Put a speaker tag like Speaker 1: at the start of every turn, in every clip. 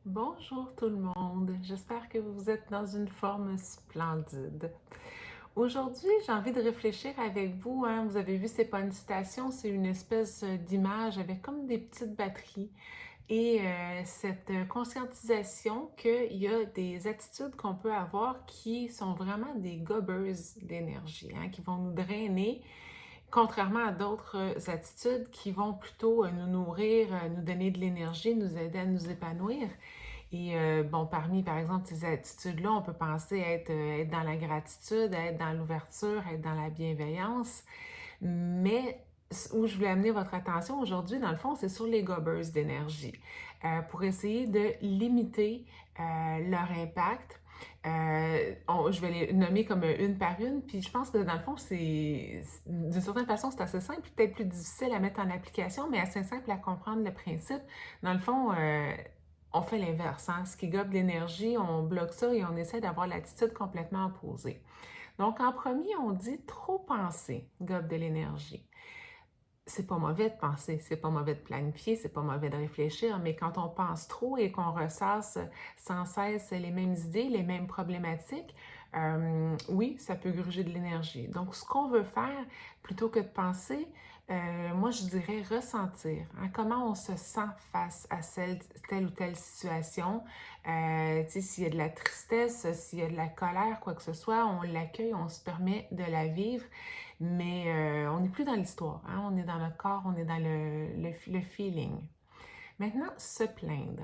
Speaker 1: Bonjour tout le monde, j'espère que vous êtes dans une forme splendide. Aujourd'hui, j'ai envie de réfléchir avec vous, hein. Vous avez vu, c'est pas une citation, c'est une espèce d'image avec comme des petites batteries et cette conscientisation qu'il y a des attitudes qu'on peut avoir qui sont vraiment des gobbers d'énergie, hein, qui vont nous drainer, contrairement à d'autres attitudes qui vont plutôt nous nourrir, nous donner de l'énergie, nous aider à nous épanouir. Et bon, parmi, par exemple, ces attitudes-là, on peut penser être dans la gratitude, être dans l'ouverture, être dans la bienveillance. Mais où je voulais amener votre attention aujourd'hui, dans le fond, c'est sur les gobbers d'énergie, pour essayer de limiter leur impact. Je vais les nommer comme une par une, puis je pense que dans le fond, d'une certaine façon, c'est assez simple, peut-être plus difficile à mettre en application, mais assez simple à comprendre le principe. Dans le fond, on fait l'inverse, hein? Ce qui gobe l'énergie, on bloque ça et on essaie d'avoir l'attitude complètement opposée. Donc, en premier, on dit trop penser gobe de l'énergie. C'est pas mauvais de penser, c'est pas mauvais de planifier, c'est pas mauvais de réfléchir, mais quand on pense trop et qu'on ressasse sans cesse les mêmes idées, les mêmes problématiques, oui, ça peut gruger de l'énergie. Donc, ce qu'on veut faire, plutôt que de penser, moi je dirais ressentir, hein, comment on se sent face à telle ou telle situation. Tu sais, s'il y a de la tristesse, s'il y a de la colère, quoi que ce soit, on l'accueille, on se permet de la vivre, mais on n'est plus dans l'histoire, hein? On est dans le corps, on est dans le feeling. Maintenant, se plaindre.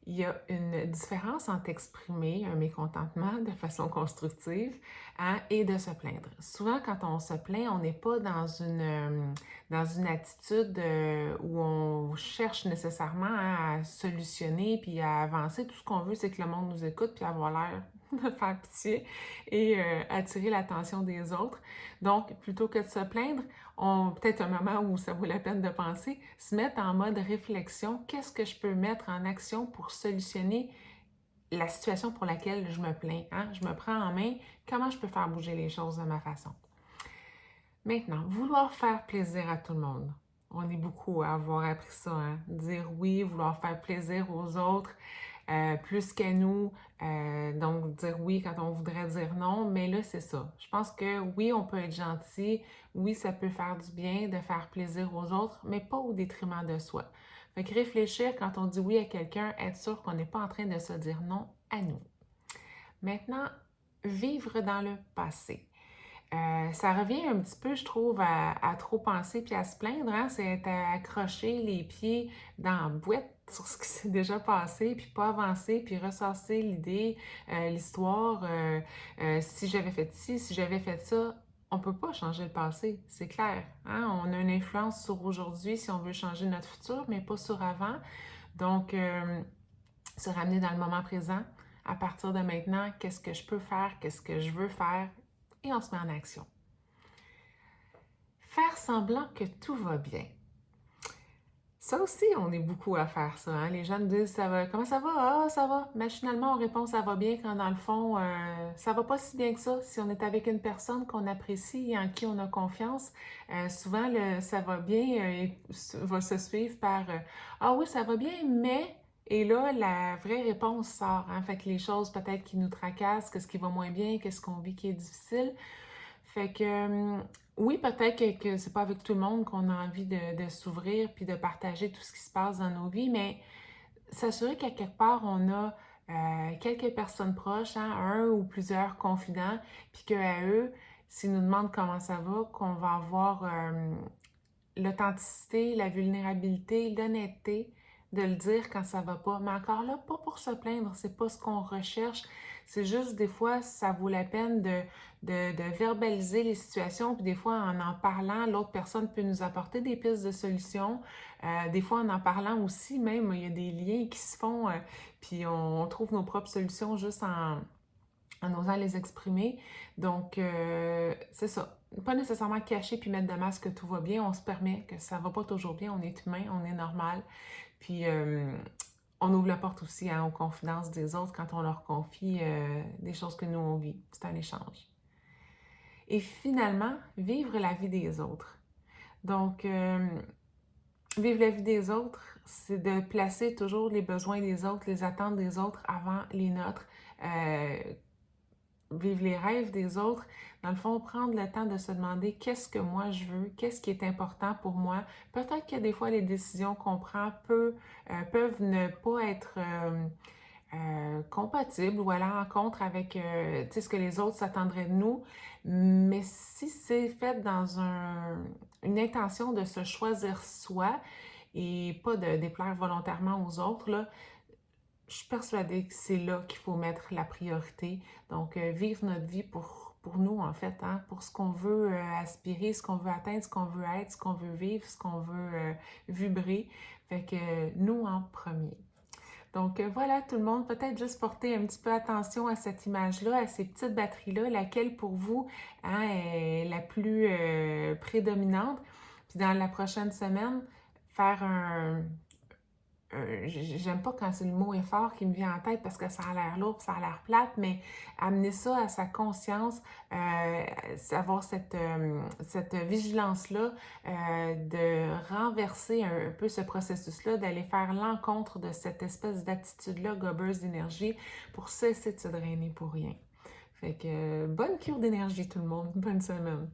Speaker 1: Il y a une différence entre exprimer un mécontentement de façon constructive, hein, et de se plaindre. Souvent, quand on se plaint, on n'est pas dans une attitude où on cherche nécessairement, hein, à solutionner puis à avancer. Tout ce qu'on veut, c'est que le monde nous écoute puis avoir l'air de faire pitié et attirer l'attention des autres. Donc, plutôt que de se plaindre, peut-être un moment où ça vaut la peine de penser, se mettre en mode réflexion, qu'est-ce que je peux mettre en action pour solutionner la situation pour laquelle je me plains, hein? Je me prends en main, comment je peux faire bouger les choses de ma façon. Maintenant, vouloir faire plaisir à tout le monde. On est beaucoup à avoir appris ça, hein? Dire oui, vouloir faire plaisir aux autres, plus qu'à nous. Donc, dire oui quand on voudrait dire non. Mais là, c'est ça. Je pense que oui, on peut être gentil. Oui, ça peut faire du bien de faire plaisir aux autres, mais pas au détriment de soi. Fait que réfléchir quand on dit oui à quelqu'un, être sûr qu'on n'est pas en train de se dire non à nous. Maintenant, vivre dans le passé. Ça revient un petit peu, je trouve, à trop penser puis à se plaindre, hein? C'est à accrocher les pieds dans la boîte sur ce qui s'est déjà passé, puis pas avancer, puis ressasser l'idée, l'histoire. Si j'avais fait ci, si j'avais fait ça, on peut pas changer le passé, c'est clair, hein? On a une influence sur aujourd'hui si on veut changer notre futur, mais pas sur avant. Donc, se ramener dans le moment présent. À partir de maintenant, qu'est-ce que je peux faire, qu'est-ce que je veux faire, et on se met en action. Faire semblant que tout va bien. Ça aussi, on est beaucoup à faire ça, hein? Les gens nous disent ça va, comment ça va? Ah, ça va. Machinalement, on répond ça va bien quand dans le fond, ça va pas si bien que ça. Si on est avec une personne qu'on apprécie et en qui on a confiance, souvent le ça va bien va se suivre par ah oui, ça va bien, mais. Et là, la vraie réponse sort, hein? Fait que les choses peut-être qui nous tracassent, qu'est-ce qui va moins bien, qu'est-ce qu'on vit qui est difficile. Fait que oui, peut-être que c'est pas avec tout le monde qu'on a envie de s'ouvrir puis de partager tout ce qui se passe dans nos vies, mais s'assurer qu'à quelque part, on a quelques personnes proches, hein, un ou plusieurs confidents, puis qu'à eux, s'ils nous demandent comment ça va, qu'on va avoir l'authenticité, la vulnérabilité, l'honnêteté de le dire quand ça va pas. Mais encore là, pas pour se plaindre, c'est pas ce qu'on recherche. C'est juste des fois, ça vaut la peine de verbaliser les situations, puis des fois, en parlant, l'autre personne peut nous apporter des pistes de solutions. Des fois, en parlant aussi, même, il y a des liens qui se font, puis on trouve nos propres solutions juste en osant les exprimer. Donc, c'est ça. Pas nécessairement cacher puis mettre de masque que tout va bien. On se permet que ça va pas toujours bien. On est humain, on est normal. Puis, on ouvre la porte aussi, hein, aux confidences des autres quand on leur confie des choses que nous, on vit. C'est un échange. Et finalement, vivre la vie des autres. Donc, vivre la vie des autres, c'est de placer toujours les besoins des autres, les attentes des autres avant les nôtres. Euh, Vivre les rêves des autres, dans le fond, prendre le temps de se demander qu'est-ce que moi je veux, qu'est-ce qui est important pour moi. Peut-être que des fois, les décisions qu'on prend peuvent ne pas être compatibles ou aller en contre avec ce que les autres s'attendraient de nous. Mais si c'est fait dans une intention de se choisir soi et pas de déplaire volontairement aux autres, là, je suis persuadée que c'est là qu'il faut mettre la priorité. Donc, vivre notre vie pour nous, en fait, hein, pour ce qu'on veut aspirer, ce qu'on veut atteindre, ce qu'on veut être, ce qu'on veut vivre, ce qu'on veut vibrer. Fait que nous en premier. Donc, voilà tout le monde, peut-être juste porter un petit peu attention à cette image-là, à ces petites batteries-là, laquelle pour vous hein, est la plus prédominante. Puis dans la prochaine semaine, faire j'aime pas quand le mot est fort qui me vient en tête parce que ça a l'air lourd, ça a l'air plate, mais amener ça à sa conscience, avoir cette vigilance-là, de renverser un peu ce processus-là, d'aller faire l'encontre de cette espèce d'attitude-là, gobeuse d'énergie, pour cesser de se drainer pour rien. Fait que bonne cure d'énergie tout le monde, bonne semaine!